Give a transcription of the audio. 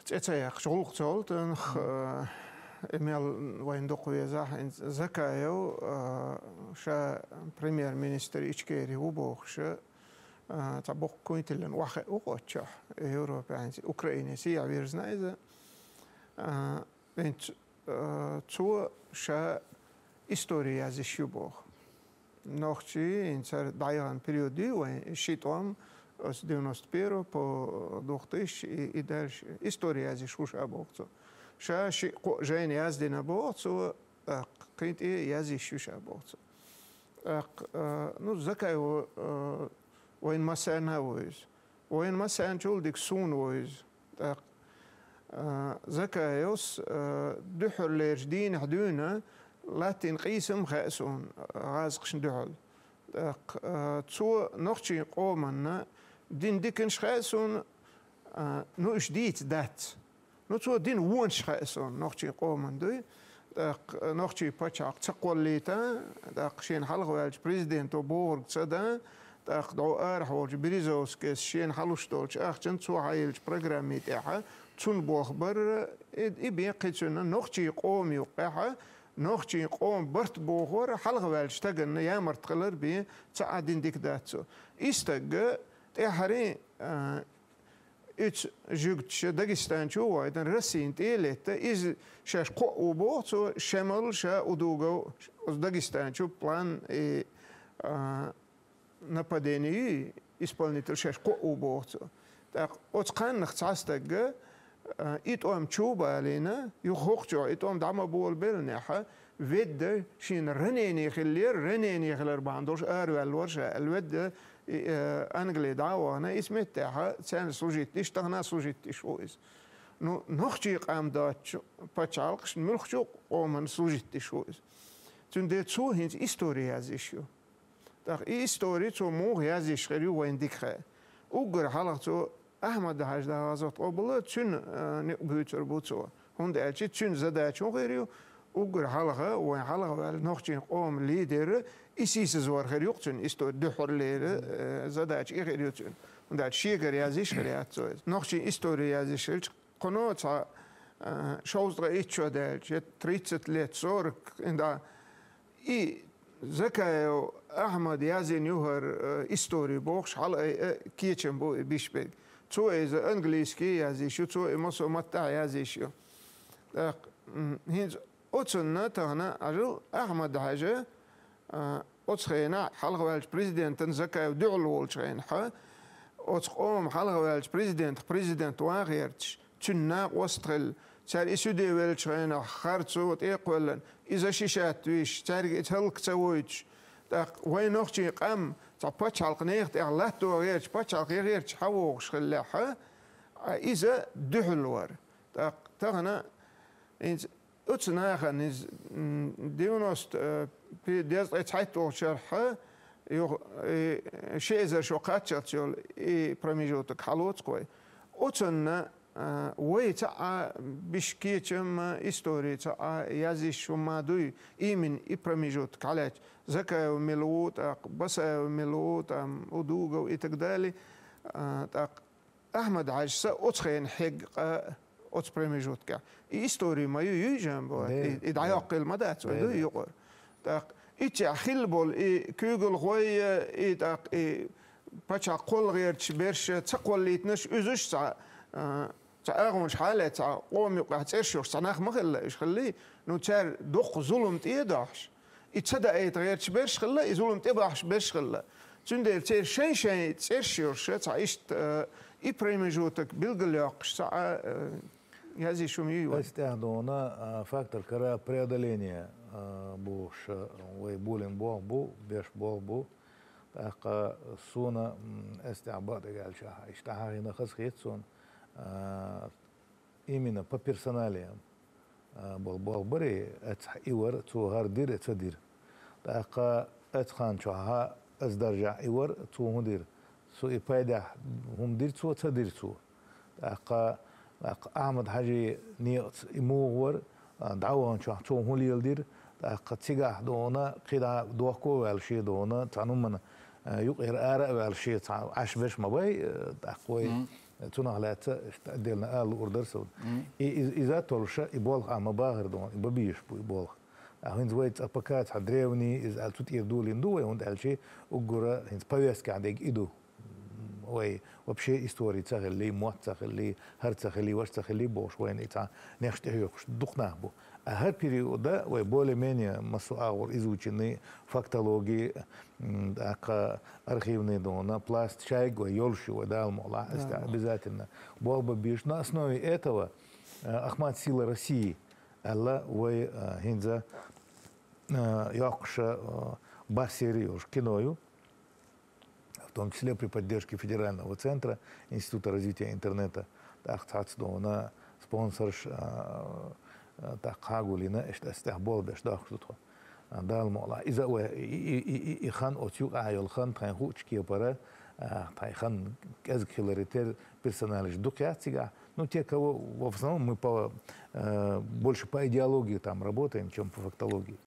تأتيق شغل قتول تنخ إميل وين دقوي زاح زكايو شا بريمير مينستر إشكيري وبوخ شا تبوخ كوينتلن واحد وقتش أوروبا يعني أوكرانيا سي عبيرزنا إذا بنت تو شا إستوريا زي شبوخ نوختي إنسان دايران بريودي وين شيتوم с 91 по 2000 и дальше. История здесь уж обоцу. Шаши жен язди на боцу, какие-то язди уж обоцу. Ну закаю وين ما سان هويز وين ما سان جولدك سون ويز زكايوس دحر ليردين حدونا لا تنقيسم خاسون غازقش دحل تو نوختي قومنا دين ديكن شخاسون نو جديد دات نو تو دين وون شخاسون نوختي قومن دوي نوختي باتشاق تقوليتا داق شين حلق والج بريزيدنت بورغ صدا داق دو ارحوج بريزوسكس شين حلوشتولج اخجن تو هايلج بروغرامي تاعها تون بوخبر اي قيتنا نوختي قوم يوقعها نوختي قوم برت بوغور حلق والج تاغن يا مرتقلر بي تعادين ديك داتو استغ تحري اتش جوجت داغستان شو وايدن رسين تيلت از شاش قو بوتو شمال شا ودوغو داغستان شو план нападений исполнитель шаш قو بوتو так отқан нахцастаг итом чуба алина юхохчо итом дама бول белнеха вед شين رنيني خلير باندوش ارول ورشا الود أنجلي دعوة أنا اسمه تاعها سان سوجيتيش تغنا سوجيتيش ويز نو نخشي قام داتش باتشالقش ملخشو قومن سوجيتيش ويز تندي تسو هنز إستوريا زيشو تاق إستوري تو مو هيازيش غيرو وين ديكخا أوغر حلقتو أحمد هاج دعوازات قبل تون نقبوتر بوتو هند ألشي تون زداتشو غيرو أوغر حلقة وين حلقة نخشي قوم ليدر إيسيس زوار غير يقتن إستو دحر لير زداش غير يقتن وندات شيء غير يازيش غير ياتسوز نخشي إستوري يازيش قنوات شوز رأيت شو دالش تريتت ليت صورك إندا إي زكايو أحمد يازين يوهر إستوري بوخش حلقة كيتشن بو بيشبك تو إذا إنجليزكي يازيشو تو إمسو متع يازيشو هنز أتسنى تغنى أجل أحمد حاجة أتخينا حلقة والج بريزيدنت زكايو دعل والجين حا أتقوم حلقة والج بريزيدنت واغيرتش تنا وستغل تار إسودي والجين خارتسو تيقولن إذا شيشات ويش تار إتهلك تسويتش وين أختي قام تباتش حلق نيخت إغلاتو غيرتش باتش حلق غيرتش حوغش خلاحا إذا دعل وار تغنى أتسنى خانز ديونوست بيديز اتحيتو شرحه شيء زي شو قاتشاتيول إي برميجوتك حلوت قوي أتسنى ويتا بشكيتم إستوري تا يازيش وما دوي إيمن إي برميجوتك عليك زكا وملوت بسا وملوت ودوغو إتقدالي أحمد عاجسة أتخين حق أتس برميجوتك إستوري ما يجيجم بو إدعاق المدات ودو يقر إيش خلبول كوجل غوي باتشا قول غير تبرش تقول ليتنش أزوج تاع أغمش حالة تاع قوم يقع تيرشوش تناخ مخلا إيش خليه نوتشار دق ظلم تيداش يتصدق غير تبرش خلا يظلم تيداش برش خلا تندير تير شيء تيرشوش تاع إيش إبريمجوتك بالقلاقش تاع هذه شو ميوه استعدونا فاكتور كرا преодоление بوش ويبولن بو بيش بو تاق سونا استعباد قال شاه اشتهى هنا خص خيتسون именно по персоналиям بول بري اتحيور تو هاردير تصدير تاق اتخان شها ازدرجع ايور تو مدير سو يبايدا هم دير تو تصدير تو تاق أحمد حاجي نيت إمور دعوة شو شو هو اللي يلدير قتيجة دونا كده دوكو والشيء دونا تعنون من يقهر آراء والشيء عش بيش ما باي تقوي تناغلات ديالنا الأوردر سود إذا تولشة يبالغ أما باهر دون يببيش يبالغ هين زويت أبكات حدريوني إذا قلت يردو لندو ويهند ألشي وجورا هين بياسك عندك إيدو وبشيء إستوري تخلي موت تخلي هر تخلي وش تخلي بوش وين إتا نخشته يخش دقنا بو هر периода ويبولي مني مسو أور إزوجني فاكتولوجي أك أرخيفني دونا بلاست شايق ويولشي ودال مولا обязательно болба бишь на основе этого Ахмат Сила России Алла وي هنزا يقش барсериош киною в том числе при поддержке Федерального центра Института развития интернета, на спонсорш Хагулина, Эштастахбол, Бештахтутho. Дал мола. Из-за и хан отюк айол хан тайхучки пара тайхан казкиларитер персоналиш дукятига. Ну те, кого в основном мы больше по идеологии там работаем, чем по фактологии.